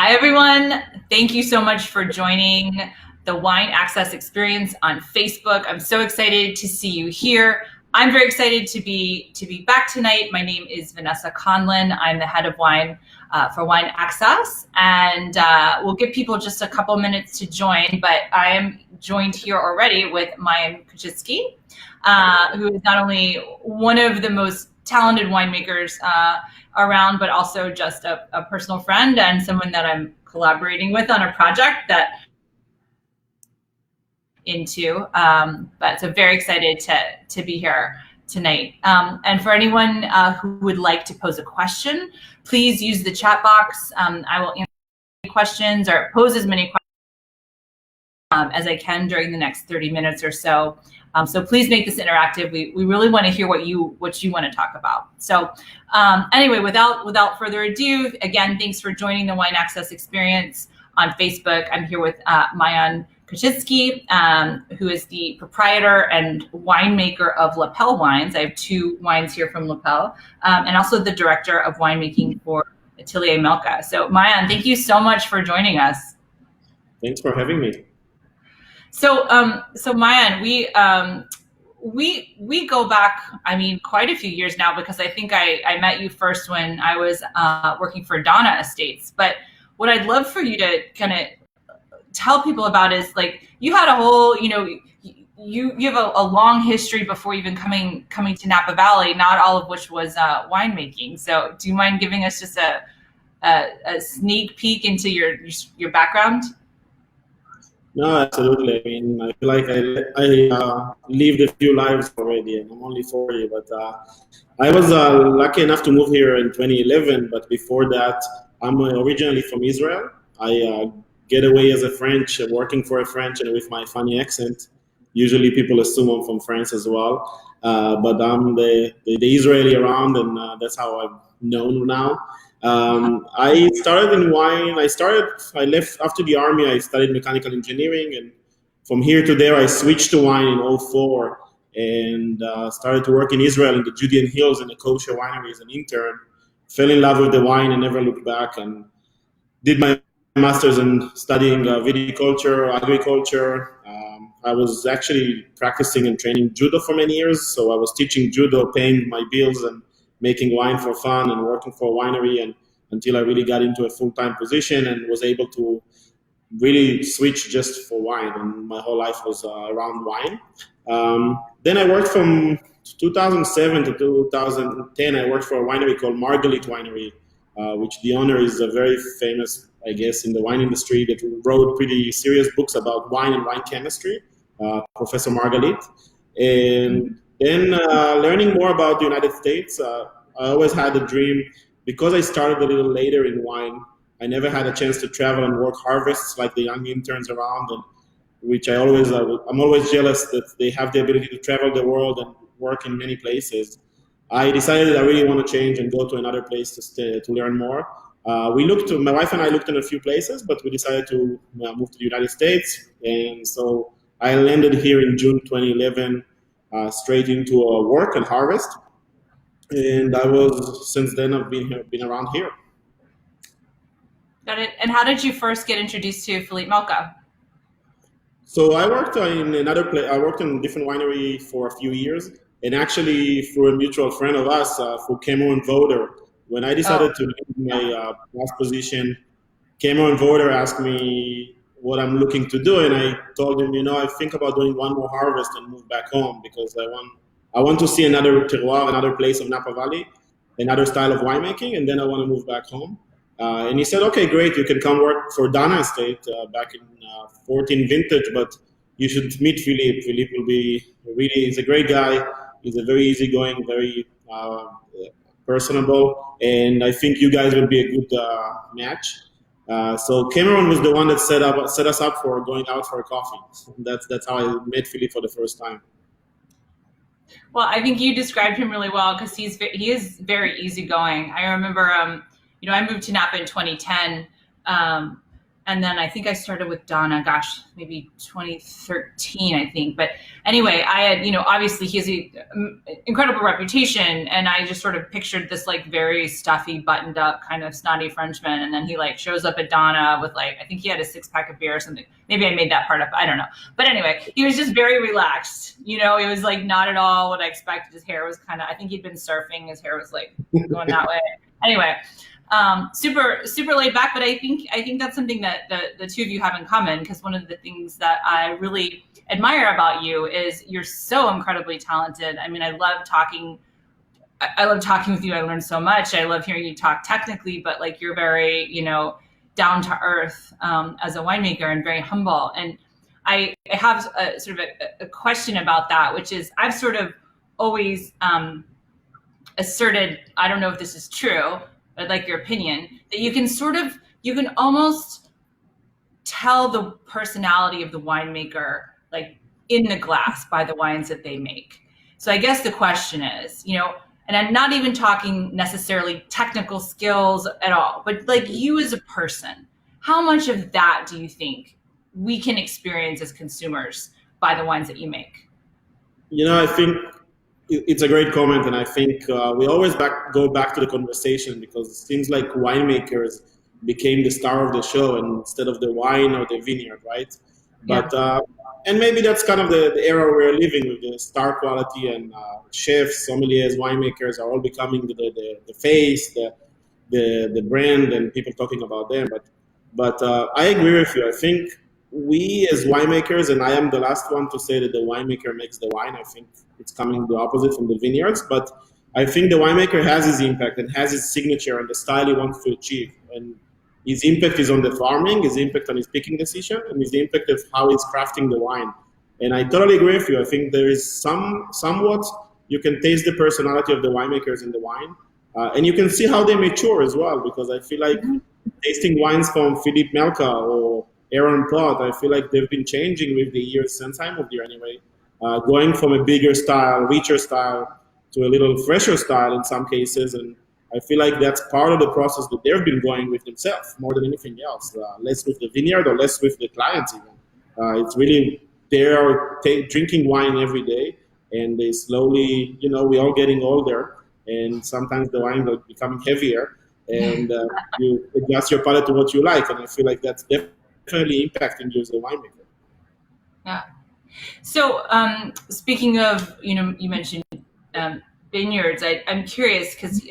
Hi, everyone. Thank you so much for joining the Wine Access Experience on Facebook. I'm so excited to see you here. I'm very excited to be back tonight. My name is Vanessa Conlin. I'm the head of wine for Wine Access, and we'll give people just a couple minutes to join. But I am joined here already with Maayan Koschitzky, who is not only one of the most talented winemakers around, but also just a personal friend and someone that I'm collaborating with on a project that into. But so very excited to be here tonight. And for anyone who would like to pose a question, please use the chat box. I will answer questions or pose as many questions as I can during the next 30 minutes or so. So please make this interactive. We really want to hear what you want to talk about. So anyway, without further ado, again, thanks for joining the Wine Access Experience on Facebook. I'm here with Maayan Koschitzky, who is the proprietor and winemaker of Pelle wines. I have 2 wines here from Pelle, and also the director of winemaking for Atelier Melka. So Maayan, thank you so much for joining us. Thanks for having me. So Maayan, we go back, I mean, quite a few years now, because I think I met you first when I was working for Donna Estates. But what I'd love for you to kind of tell people about is, like, you had a whole, you have a long history before even coming to Napa Valley, not all of which was winemaking. So do you mind giving us just a sneak peek into your background? No, absolutely. I mean, I feel like I lived a few lives already, and I'm only 40. But I was lucky enough to move here in 2011. But before that, I'm originally from Israel. I get away as a French, working for a French, and with my funny accent. Usually, people assume I'm from France as well. But I'm the Israeli around, and that's how I'm known now. I started in wine. I left after the army. I studied mechanical engineering, and from here to there, I switched to wine in '04 and started to work in Israel in the Judean Hills in the kosher winery as an intern. Fell in love with the wine and never looked back, and did my master's in studying viticulture, agriculture. I was actually practicing and training judo for many years, so I was teaching judo, paying my bills, and making wine for fun and working for a winery, and until I really got into a full-time position and was able to really switch just for wine, and my whole life was around wine. Then I worked from 2007 to 2010. I worked for a winery called Margalit Winery, which the owner is a very famous, I guess, in the wine industry, that wrote pretty serious books about wine and wine chemistry, Professor Margalit. And then learning more about the United States, I always had a dream. Because I started a little later in wine, I never had a chance to travel and work harvests like the young interns around, and which I'm always jealous that they have the ability to travel the world and work in many places. I decided I really want to change and go to another place to learn more. My wife and I looked in a few places, but we decided to move to the United States, and so I landed here in June 2011. Straight into work and harvest, and since then I've been around here. Got it. And how did you first get introduced to Philippe Melka? So I worked in another place. I worked in a different winery for a few years, and actually through a mutual friend of us, through Cameron Voder. When I decided to leave my last position, Cameron Voder asked me what I'm looking to do, and I told him, I think about doing one more harvest and move back home, because I want to see another terroir, another place of Napa Valley, another style of winemaking, and then I want to move back home. And he said, okay, great, you can come work for Donna Estate back in 14 vintage, but you should meet Philippe. Philippe he's a great guy. He's a very easygoing, very personable, and I think you guys will be a good match. So Cameron was the one that set us up for going out for a coffee. That's how I met Philippe for the first time. Well, I think you described him really well, because he is very easygoing. I remember, I moved to Napa in 2010, and And then I think I started with Donna, gosh, maybe 2013, I think. But anyway, I had, obviously he has an incredible reputation. And I just sort of pictured this like very stuffy, buttoned up kind of snotty Frenchman. And then he like shows up at Donna with like, I think he had a 6-pack of beer or something. Maybe I made that part up. I don't know. But anyway, he was just very relaxed. It was like not at all what I expected. His hair was kind of, I think he'd been surfing. His hair was like going that way. Anyway. Super laid back, but I think that's something that the two of you have in common, because one of the things that I really admire about you is you're so incredibly talented. I mean, I love talking with you. I learned so much. I love hearing you talk technically, but like you're very, down to earth as a winemaker and very humble. And I have a sort of a question about that, which is I've sort of always asserted, I don't know if this is true, I'd like your opinion, that you can almost tell the personality of the winemaker like in the glass by the wines that they make. So I guess the question is, and I'm not even talking necessarily technical skills at all, but like you as a person, how much of that do you think we can experience as consumers by the wines that you make? I think it's a great comment, and I think we always go back to the conversation, because it seems like winemakers became the star of the show instead of the wine or the vineyard, right? Yeah. But and maybe that's kind of the era we're living with, the star quality, and chefs, sommeliers, winemakers are all becoming the face, the brand, and people talking about them. But I agree with you. I think we as winemakers, and I am the last one to say that the winemaker makes the wine. I think it's coming the opposite from the vineyards, but I think the winemaker has his impact and has his signature and the style he wants to achieve. And his impact is on the farming, his impact on his picking decision, and his impact of how he's crafting the wine. And I totally agree with you. I think there is somewhat, you can taste the personality of the winemakers in the wine. And you can see how they mature as well, because I feel like tasting wines from Atelier Melka or Aaron Todd, I feel like they've been changing with the years since I moved here anyway. Going from a bigger style, richer style, to a little fresher style in some cases. And I feel like that's part of the process that they've been going with themselves more than anything else. Less with the vineyard or less with the clients even. It's really, they are drinking wine every day, and they slowly, we're all getting older, and sometimes the wine is becoming heavier, and you adjust your palate to what you like. And I feel like that's definitely impacting you as a winemaker. Yeah. So speaking of, you mentioned vineyards, I'm curious, because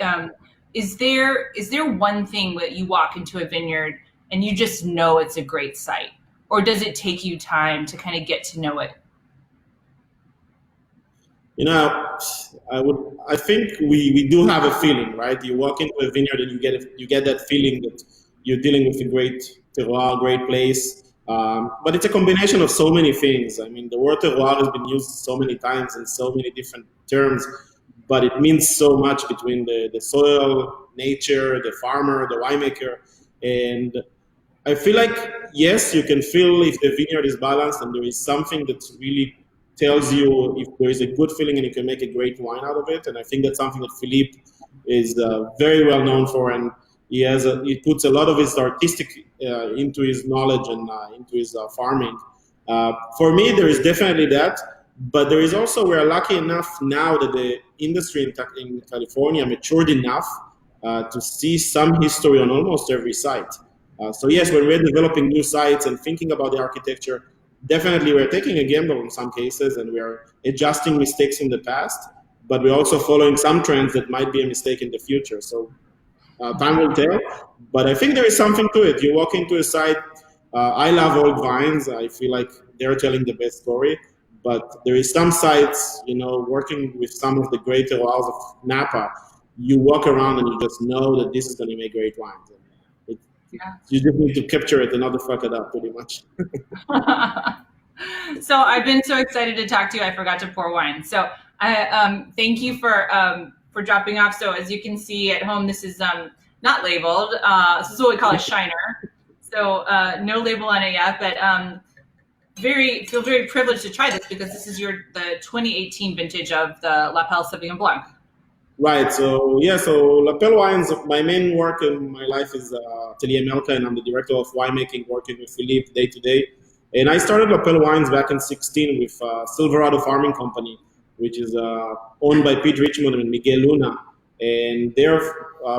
is there one thing that you walk into a vineyard and you just know it's a great site, or does it take you time to kind of get to know it? I think we do have a feeling, right? You walk into a vineyard and you get that feeling that you're dealing with a great terroir, great place. But it's a combination of so many things. I mean, the word terroir has been used so many times in so many different terms, but it means so much between the soil, nature, the farmer, the winemaker. And I feel like, yes, you can feel if the vineyard is balanced and there is something that really tells you if there is a good feeling and you can make a great wine out of it. And I think that's something that Philippe is very well known for, and he puts a lot of his artistic into his knowledge and into his farming. For me, there is definitely that, but there is also, we're lucky enough now that the industry in California matured enough to see some history on almost every site. So yes, when we're developing new sites and thinking about the architecture, definitely we're taking a gamble in some cases, and we're adjusting mistakes in the past, but we're also following some trends that might be a mistake in the future. So time will tell, but I think there is something to it. You walk into a site, I love old vines. I feel like they're telling the best story, but there is some sites, working with some of the great terroirs of Napa, you walk around and you just know that this is going to make great wines. You just need to capture it and not fuck it up, pretty much. So I've been so excited to talk to you. I forgot to pour wine. So I thank you for dropping off. So as you can see at home, this is not labeled. This is what we call a shiner. So no label on it yet, but feel very privileged to try this, because this is the 2018 vintage of the La Pelle Sauvignon Blanc. Right. So yeah. So Lapel Wines. My main work in my life is Atelier Melka, and I'm the director of winemaking, working with Philippe day to day. And I started Lapel Wines back in 16 with Silverado Farming Company, which is owned by Pete Richmond and Miguel Luna, and they're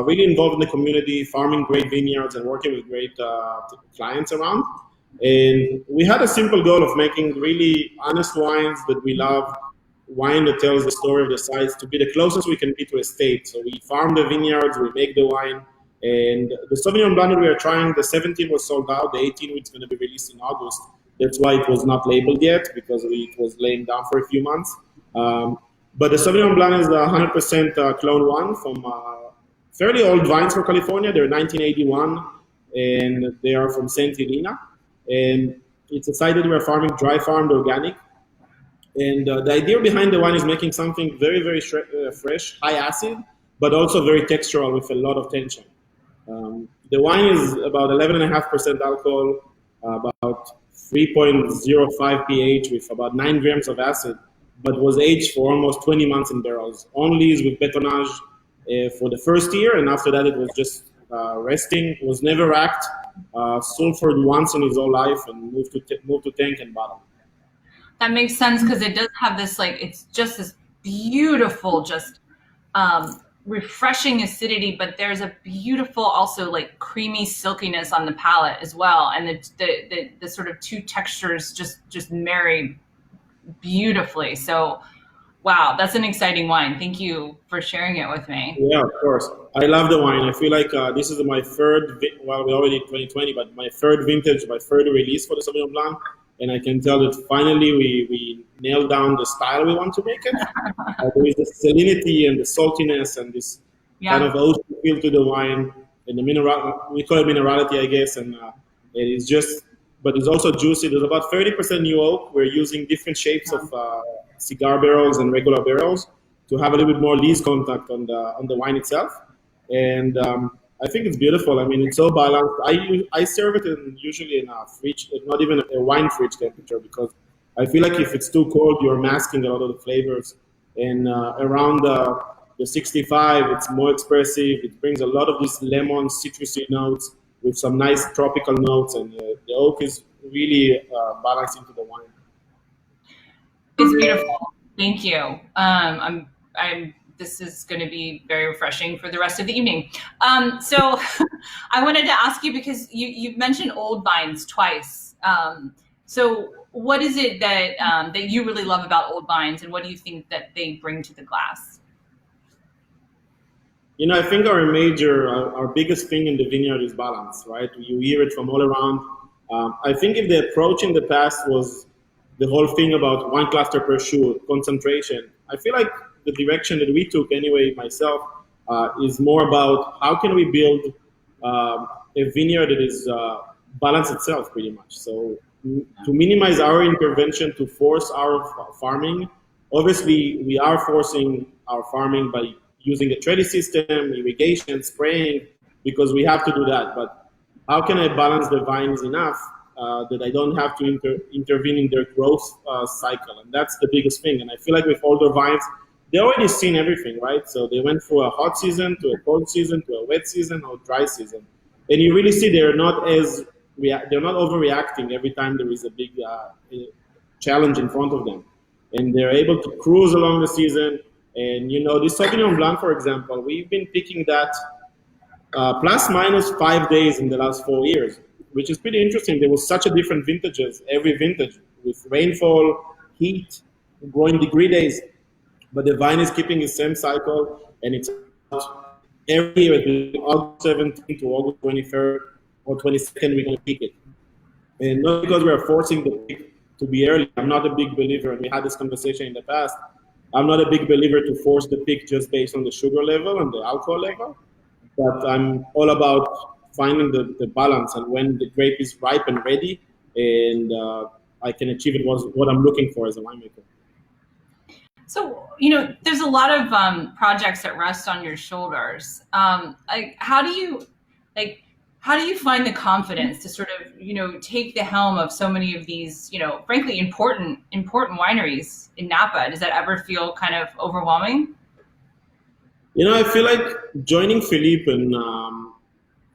really involved in the community, farming great vineyards and working with great clients around. And we had a simple goal of making really honest wines that we love, wine that tells the story of the sites, to be the closest we can be to a state. So we farm the vineyards, we make the wine, and the Sauvignon Blanc that we are trying, the 17 was sold out, the 18 is going to be released in August. That's why it was not labeled yet, because it was laying down for a few months. But the Sauvignon Blanc is a 100% clone one from fairly old vines for California. They're 1981, and they are from Saint Helena. And it's a site that we're farming dry farmed organic. And the idea behind the wine is making something very, very fresh, high acid, but also very textural with a lot of tension. The wine is about 11.5% alcohol, about 3.05 pH with about 9 grams of acid, but was aged for almost 20 months in barrels. Only is with bétonnage for the first year, and after that it was just resting. It was never racked, sulfured once in his whole life, and moved to tank and bottle. That makes sense, because it does have this, like, it's just this beautiful, just refreshing acidity, but there's a beautiful also like creamy silkiness on the palate as well, and the sort of two textures just marry beautifully. So wow, that's an exciting wine. Thank you for sharing it with me. Yeah, of course. I love the wine. I feel like this is my third, well, we're already in 2020, but my third vintage, my third release for the Sauvignon Blanc. And I can tell that finally we nailed down the style we want to make it. There is the salinity and the saltiness and this kind of ocean feel to the wine, and the mineral, we call it minerality, I guess. And it is just, but it's also juicy. There's about 30% new oak. We're using different shapes of cigar barrels and regular barrels to have a little bit more lees contact on the wine itself. And I think it's beautiful. I mean, it's so balanced. I serve it usually in a fridge, not even a wine fridge temperature, because I feel like if it's too cold, you're masking a lot of the flavors. And around the 65, it's more expressive. It brings a lot of these lemon, citrusy notes with some nice tropical notes, and the oak is really balanced into the wine. It's beautiful. Thank you. This is going to be very refreshing for the rest of the evening. So I wanted to ask you, because you've mentioned old vines twice. So what is it that you really love about old vines, and what do you think that they bring to the glass? You know, I think our biggest thing in the vineyard is balance, right? You hear it from all around. I think if the approach in the past was the whole thing about one cluster per shoot, concentration, I feel like the direction that we took, anyway, myself, is more about how can we build a vineyard that is balanced itself, pretty much. So to minimize our intervention, to force our farming, obviously we are forcing our farming by using a trellis system, irrigation, spraying, because we have to do that. But how can I balance the vines enough that I don't have to intervene in their growth cycle? And that's the biggest thing. And I feel like with older vines, they already seen everything, right? So they went through a hot season, to a cold season, to a wet season, or dry season. And you really see they're not overreacting every time there is a big challenge in front of them. And they're able to cruise along the season. And, you know, this Sauvignon Blanc, for example, we've been picking that plus minus 5 days in the last 4 years, which is pretty interesting. There was such a different vintages, every vintage, with rainfall, heat, growing degree days. But the vine is keeping the same cycle, and it's every year, August 17th to August 23rd or 22nd, we're going to pick it. And not because we are forcing the pick to be early. I'm not a big believer, and we had this conversation in the past. I'm not a big believer to force the pick just based on the sugar level and the alcohol level, but I'm all about finding the balance, and when the grape is ripe and ready, and I can achieve it was what I'm looking for as a winemaker. So, you know, there's a lot of projects that rest on your shoulders. How do you find the confidence to sort of, you know, take the helm of so many of these, you know, frankly, important wineries in Napa? Does that ever feel kind of overwhelming? I feel like joining Philippe and,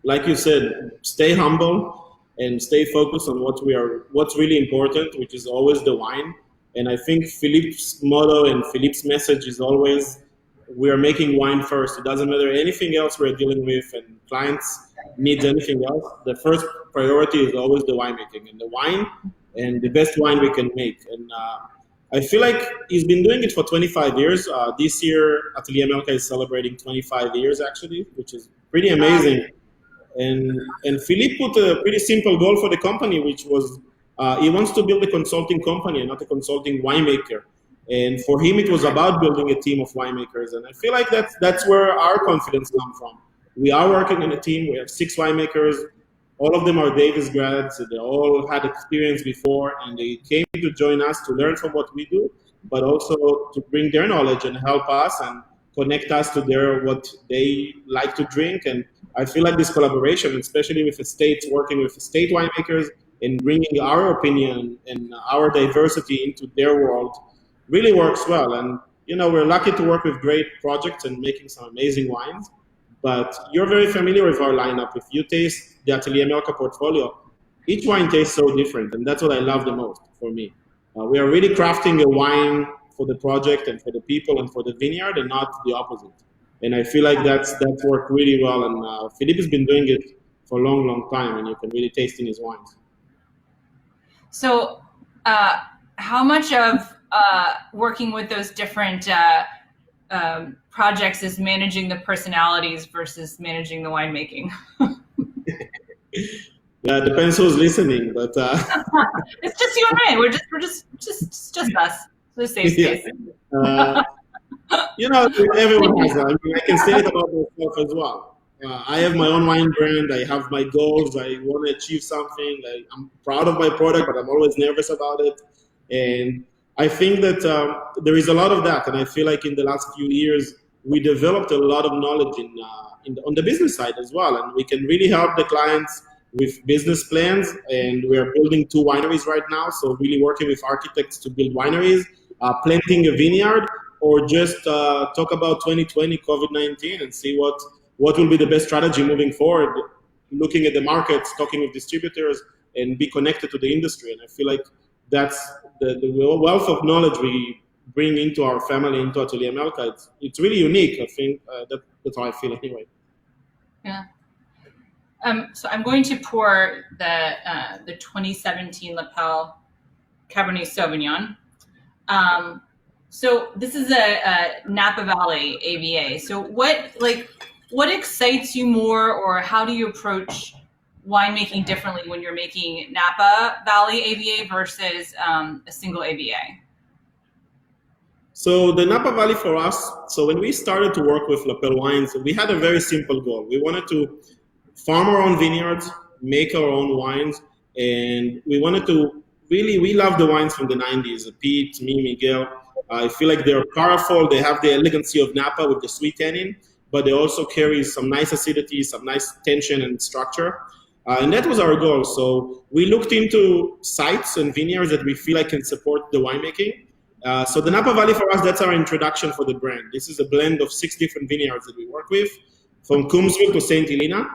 like you said, stay humble and stay focused on what's really important, which is always the wine. And I think Philippe's motto and Philippe's message is always, we are making wine first. It doesn't matter anything else we're dealing with and clients needs anything else. The first priority is always the winemaking and the wine and the best wine we can make. And I feel like he's been doing it for 25 years. This year, Atelier Melka is celebrating 25 years actually, which is pretty amazing. And Philippe put a pretty simple goal for the company, which was he wants to build a consulting company and not a consulting winemaker. And for him, it was about building a team of winemakers. And I feel like that's where our confidence comes from. We are working in a team. We have 6 winemakers. All of them are Davis grads. They all had experience before, and they came to join us to learn from what we do, but also to bring their knowledge and help us and connect us to what they like to drink. And I feel like this collaboration, especially with estates, working with estate winemakers and bringing our opinion and our diversity into their world, really works well. And we're lucky to work with great projects and making some amazing wines. But you're very familiar with our lineup. If you taste the Atelier Melka portfolio, each wine tastes so different, and that's what I love the most for me. We are really crafting a wine for the project and for the people and for the vineyard, and not the opposite. And I feel like that's worked really well. And Philippe has been doing it for a long, long time, and you can really taste in his wines. So, how much of working with those different projects is managing the personalities versus managing the winemaking? Yeah, it depends who's listening, but it's just you and me. We're just us. The safe space. Everyone has that. I mean, I can say it about myself as well. I have my own wine brand. I have my goals. I want to achieve something. I'm proud of my product, but I'm always nervous about it. And I think that there is a lot of that. And I feel like in the last few years, we developed a lot of knowledge on the business side as well. And we can really help the clients with business plans. And we are building 2 wineries right now. So really working with architects to build wineries, planting a vineyard, or just talk about 2020 COVID-19 and see what will be the best strategy moving forward, looking at the markets, talking with distributors, and be connected to the industry. And I feel like that's the wealth of knowledge we bring into our family, into Atelier Melka. It's really unique. I think that's how I feel anyway. Yeah. So I'm going to pour the 2017 Pelle Cabernet Sauvignon. So this is a Napa Valley AVA. So what excites you more, or how do you approach winemaking differently when you're making Napa Valley AVA versus a single AVA? So the Napa Valley for us, so when we started to work with Pelle Wines, we had a very simple goal. We wanted to farm our own vineyards, make our own wines, and we wanted to we love the wines from the 90s, Pete, me, Miguel. I feel like they're powerful. They have the elegancy of Napa with the sweet tannin, but they also carry some nice acidity, some nice tension and structure. And that was our goal. So we looked into sites and vineyards that we feel like can support the winemaking. So the Napa Valley for us, that's our introduction for the brand. This is a blend of 6 different vineyards that we work with, from Coombsville to St. Helena.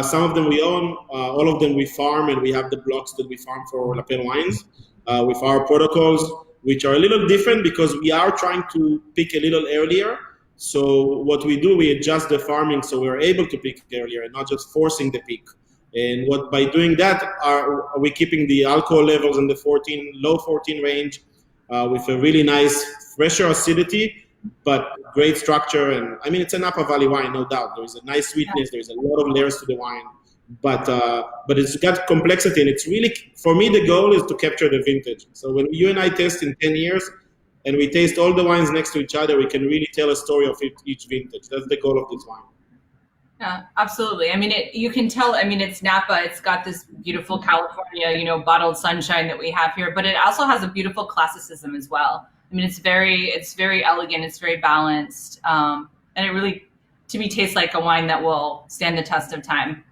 Some of them we own, all of them we farm, and we have the blocks that we farm for Pelle Wines with our protocols, which are a little different because we are trying to pick a little earlier. So what we do, we adjust the farming so we're able to pick earlier and not just forcing the pick. And by doing that, are we keeping the alcohol levels in the low 14 range with a really nice, fresher acidity, but great structure. And I mean, it's a Napa Valley wine, no doubt. There's a nice sweetness. There's a lot of layers to the wine, but it's got complexity. And it's really, for me, the goal is to capture the vintage. So when you and I taste in 10 years and we taste all the wines next to each other, we can really tell a story of each vintage. That's the goal of this wine. Yeah, absolutely. I mean, you can tell, I mean, it's Napa. It's got this beautiful California, bottled sunshine that we have here, but it also has a beautiful classicism as well. I mean, it's very elegant. It's very balanced. And it really, to me, tastes like a wine that will stand the test of time.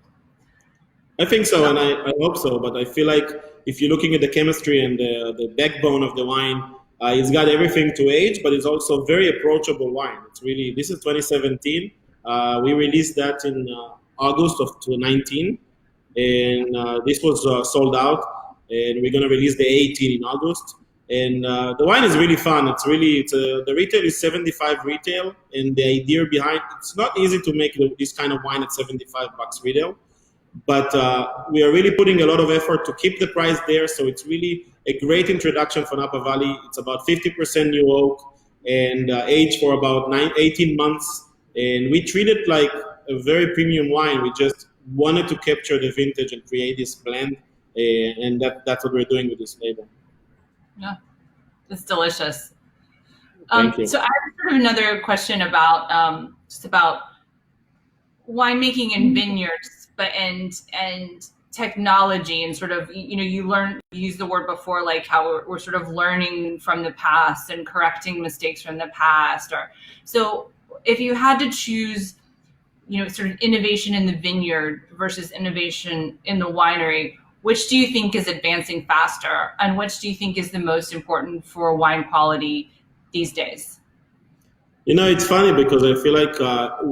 I think so, and I hope so. But I feel like if you're looking at the chemistry and the backbone of the wine, It's got everything to age, but it's also very approachable wine. It's really, this is 2017. We released that in August of 2019, and this was sold out. And we're gonna release the 18 in August. And the wine is really fun. The retail is 75 retail, and the idea behind it's not easy to make this kind of wine at 75 bucks retail, but we are really putting a lot of effort to keep the price there. So it's really a great introduction for Napa Valley. It's about 50% new oak and aged for about 18 months. And we treat it like a very premium wine. We just wanted to capture the vintage and create this blend, and that's what we're doing with this label. Yeah, it's delicious. Thank you. So I have sort of another question about just about winemaking and vineyards, but and technology and sort of, you know, you used the word before, like how we're sort of learning from the past and correcting mistakes from the past. Or so if you had to choose, you know, sort of innovation in the vineyard versus innovation in the winery, which do you think is advancing faster, and which do you think is the most important for wine quality these days? You know, it's funny because I feel like,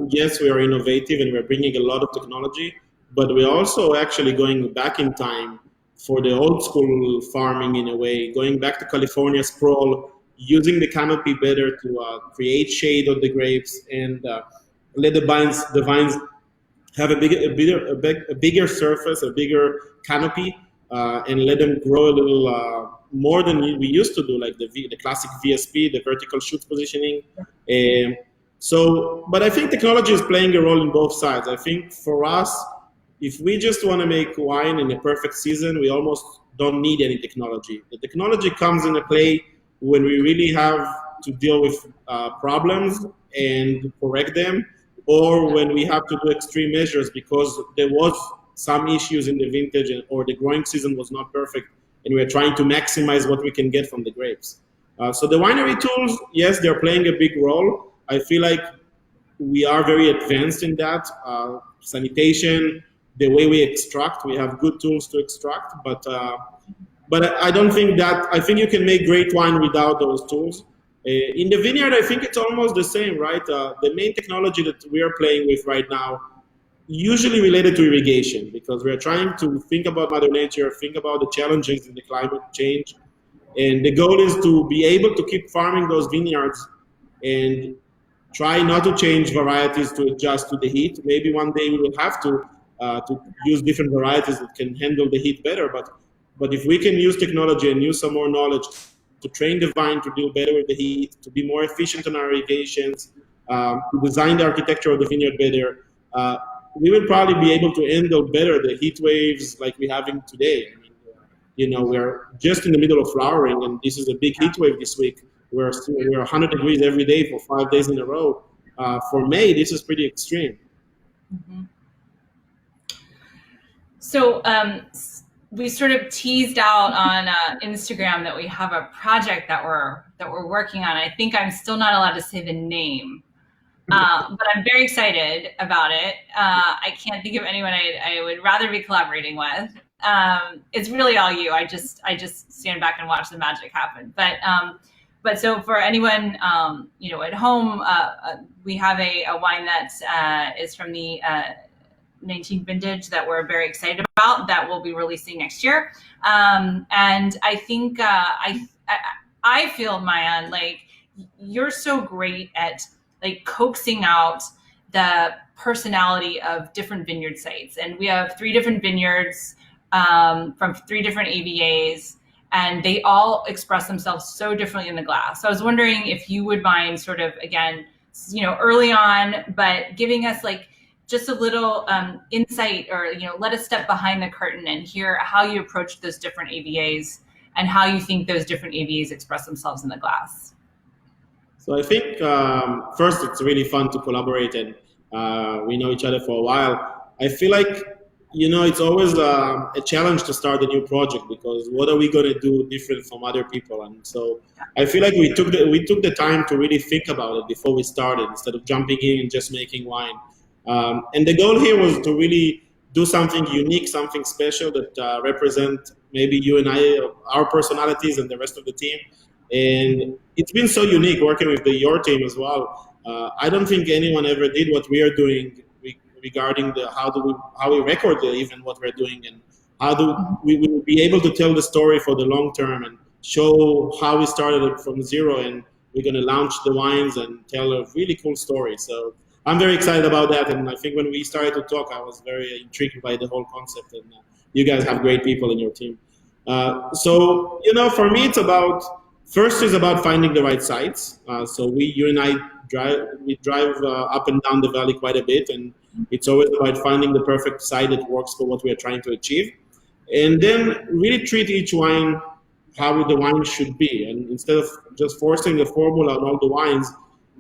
yes, we are innovative and we're bringing a lot of technology, but we're also actually going back in time for the old school farming in a way, going back to California sprawl, using the canopy better to create shade on the grapes and let the vines have a bigger surface, a bigger canopy, and let them grow a little more than we used to do, like the classic VSP, the vertical shoot positioning. But I think technology is playing a role in both sides. I think for us, if we just want to make wine in a perfect season, we almost don't need any technology. The technology comes into play when we really have to deal with problems and correct them, or when we have to do extreme measures because there was some issues in the vintage or the growing season was not perfect, and we're trying to maximize what we can get from the grapes. So the winery tools, yes, they're playing a big role. I feel like we are very advanced in that. Sanitation, the way we extract, we have good tools to extract, but I don't think that, I think you can make great wine without those tools. In the vineyard, I think it's almost the same, right? The main technology that we are playing with right now, usually related to irrigation, because we're trying to think about Mother Nature, think about the challenges in the climate change. And the goal is to be able to keep farming those vineyards and try not to change varieties to adjust to the heat. Maybe one day we will have to use different varieties that can handle the heat better. But if we can use technology and use some more knowledge to train the vine to deal better with the heat, to be more efficient on our irrigations, to design the architecture of the vineyard better, we will probably be able to handle better the heat waves like we're having today. I mean, you know, we're just in the middle of flowering, and this is a big heat wave this week. We're 100 degrees every day for 5 days in a row. For May, this is pretty extreme. Mm-hmm. So we sort of teased out on Instagram that we have a project that we're working on. I think I'm still not allowed to say the name, but I'm very excited about it. I can't think of anyone I would rather be collaborating with. It's really all you. I just stand back and watch the magic happen. But so for anyone, you know, at home, we have a wine that is from the 19 vintage that we're very excited about that we'll be releasing next year. And I think I feel, Maayan, like you're so great at like coaxing out the personality of different vineyard sites. And we have 3 different vineyards from 3 different AVAs, and they all express themselves so differently in the glass. So I was wondering if you would mind sort of, again, you know, early on, but giving us like just a little insight, or, you know, let us step behind the curtain and hear how you approach those different AVAs and how you think those different AVAs express themselves in the glass. So I think first it's really fun to collaborate, and we know each other for a while. I feel like, you know, it's always a challenge to start a new project, because what are we going to do different from other people? And so I feel like we took the time to really think about it before we started, instead of jumping in and just making wine. And the goal here was to really do something unique, something special that represent maybe you and I, our personalities and the rest of the team. And it's been so unique working with your team as well. I don't think anyone ever did what we are doing regarding how we record even what we're doing, and how do we will be able to tell the story for the long term and show how we started it from zero, and we're going to launch the wines and tell a really cool story. So I'm very excited about that, and I think when we started to talk, I was very intrigued by the whole concept, and you guys have great people in your team. So, for me, first is about finding the right sites. So you and I drive up and down the valley quite a bit, and it's always about finding the perfect site that works for what we are trying to achieve. And then really treat each wine how the wine should be. And instead of just forcing a formula on all the wines,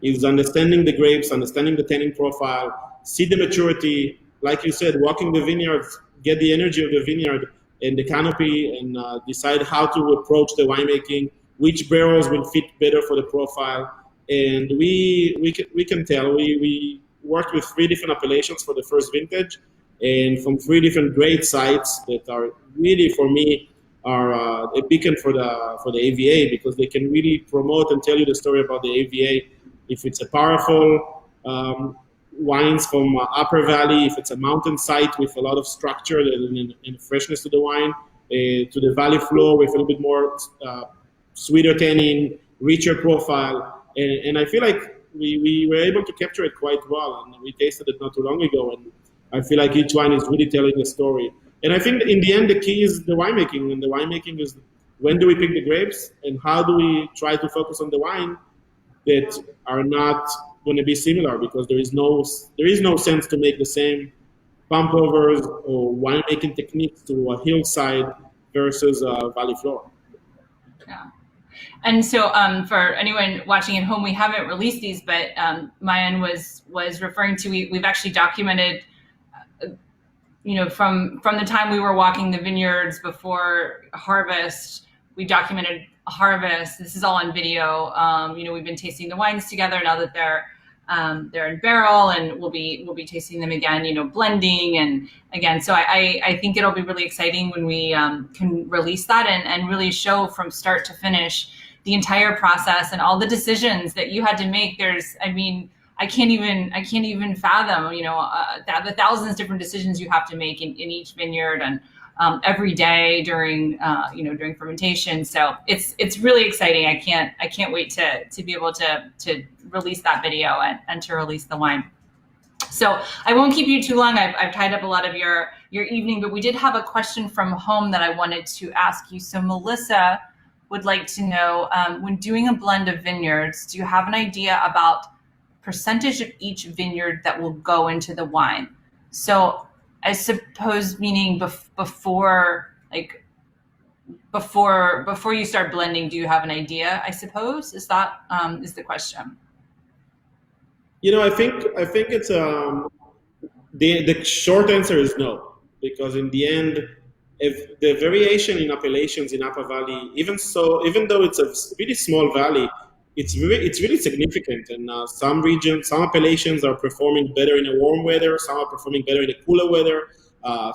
is understanding the grapes, understanding the tannin profile, see the maturity, like you said, walking the vineyards, get the energy of the vineyard and the canopy, and decide how to approach the winemaking, which barrels will fit better for the profile. And we can tell. We worked with 3 different appellations for the first vintage, and from 3 different great sites that are really, for me, are a beacon for the AVA, because they can really promote and tell you the story about the AVA. If it's a powerful wines from Upper Valley, if it's a mountain site with a lot of structure and freshness to the wine, to the valley floor with a little bit more sweeter tannin, richer profile. And I feel like we were able to capture it quite well, and we tasted it not too long ago, and I feel like each wine is really telling a story. And I think in the end, the key is the winemaking, and the winemaking is when do we pick the grapes, and how do we try to focus on the wine that are not going to be similar, because there is no sense to make the same pump overs or winemaking techniques to a hillside versus a valley floor. Yeah. And so for anyone watching at home, we haven't released these, but Maayan was referring to, we've actually documented, from the time we were walking the vineyards before harvest, we documented harvest. This is all on video. We've been tasting the wines together now that they're in barrel, and we'll be tasting them again, blending, and again. So I think it'll be really exciting when we can release that and really show from start to finish the entire process and all the decisions that you had to make. I can't even fathom, the thousands of different decisions you have to make in each vineyard, and every day during fermentation. So it's really exciting. I can't wait to be able to release that video and to release the wine. So I won't keep you too long. I've tied up a lot of your evening, but we did have a question from home that I wanted to ask you. So Melissa would like to know, when doing a blend of vineyards, do you have an idea about percentage of each vineyard that will go into the wine? So I suppose, meaning before you start blending, do you have an idea? I suppose is that is the question. I think it's the short answer is no, because in the end, if the variation in appellations in Napa Valley, even though it's a really small valley, it's really significant. And some appellations are performing better in a warm weather, some are performing better in a cooler weather,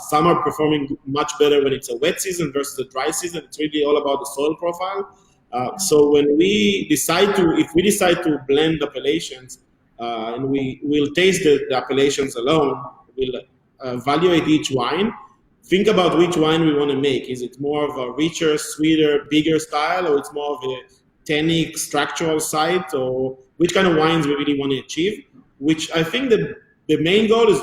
some are performing much better when it's a wet season versus a dry season. It's really all about the soil profile. So when we decide to blend appellations, and we'll taste the appellations alone, we'll evaluate each wine, think about which wine we want to make. Is it more of a richer, sweeter, bigger style, or it's more of a tannic structural site, or which kind of wines we really want to achieve? Which I think the main goal is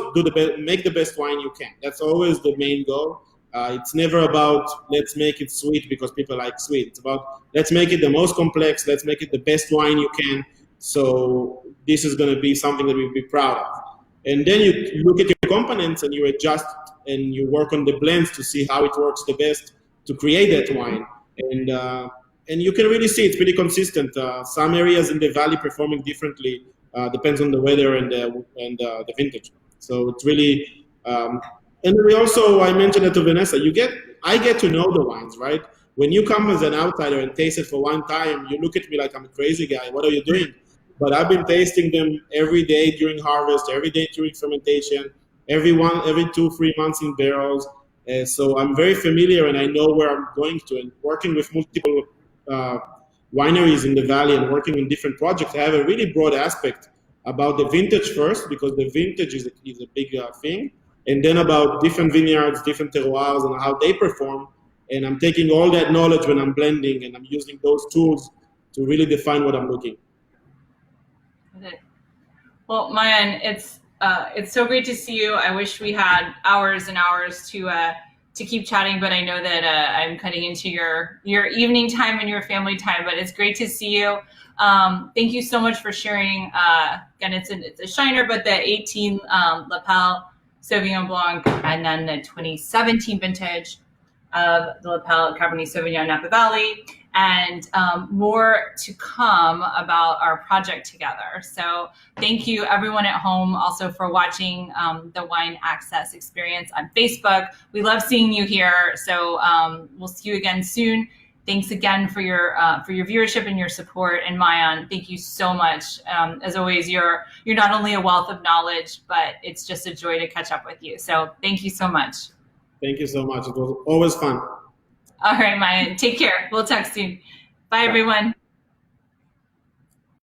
make the best wine you can. That's always the main goal. It's never about let's make it sweet because people like sweet. It's about let's make it the most complex, let's make it the best wine you can. So this is going to be something that we'll be proud of. And then you look at your components and you adjust and you work on the blends to see how it works the best to create that wine. And you can really see it's pretty consistent. Some areas in the valley performing differently, depends on the weather and the vintage. So it's really, and we also, I mentioned it to Vanessa, I get to know the wines, right? When you come as an outsider and taste it for one time, you look at me like I'm a crazy guy. What are you doing? But I've been tasting them every day during harvest, every day during fermentation, every 2-3 months in barrels. So I'm very familiar and I know where I'm going to. And working with multiple wineries in the valley and working on different projects, I have a really broad aspect about the vintage first, because the vintage is a big thing, and then about different vineyards, different terroirs, and how they perform. And I'm taking all that knowledge when I'm blending, and I'm using those tools to really define what I'm looking. Well, Maayan, it's so great to see you. I wish we had hours and hours to keep chatting, but I know that I'm cutting into your evening time and your family time. But it's great to see you. Thank you so much for sharing. Again, it's a Shiner, but the 18 Lapel Sauvignon Blanc, and then the 2017 vintage of the Lapel Cabernet Sauvignon Napa Valley, and more to come about our project together. So thank you everyone at home also for watching the Wine Access Experience on Facebook. We love seeing you here. So we'll see you again soon. Thanks again for your viewership and your support. And Maayan, thank you so much. As always, you're not only a wealth of knowledge, but it's just a joy to catch up with you. So thank you so much. Thank you so much. It was always fun. All right, Maayan, take care. We'll talk soon. Bye, everyone.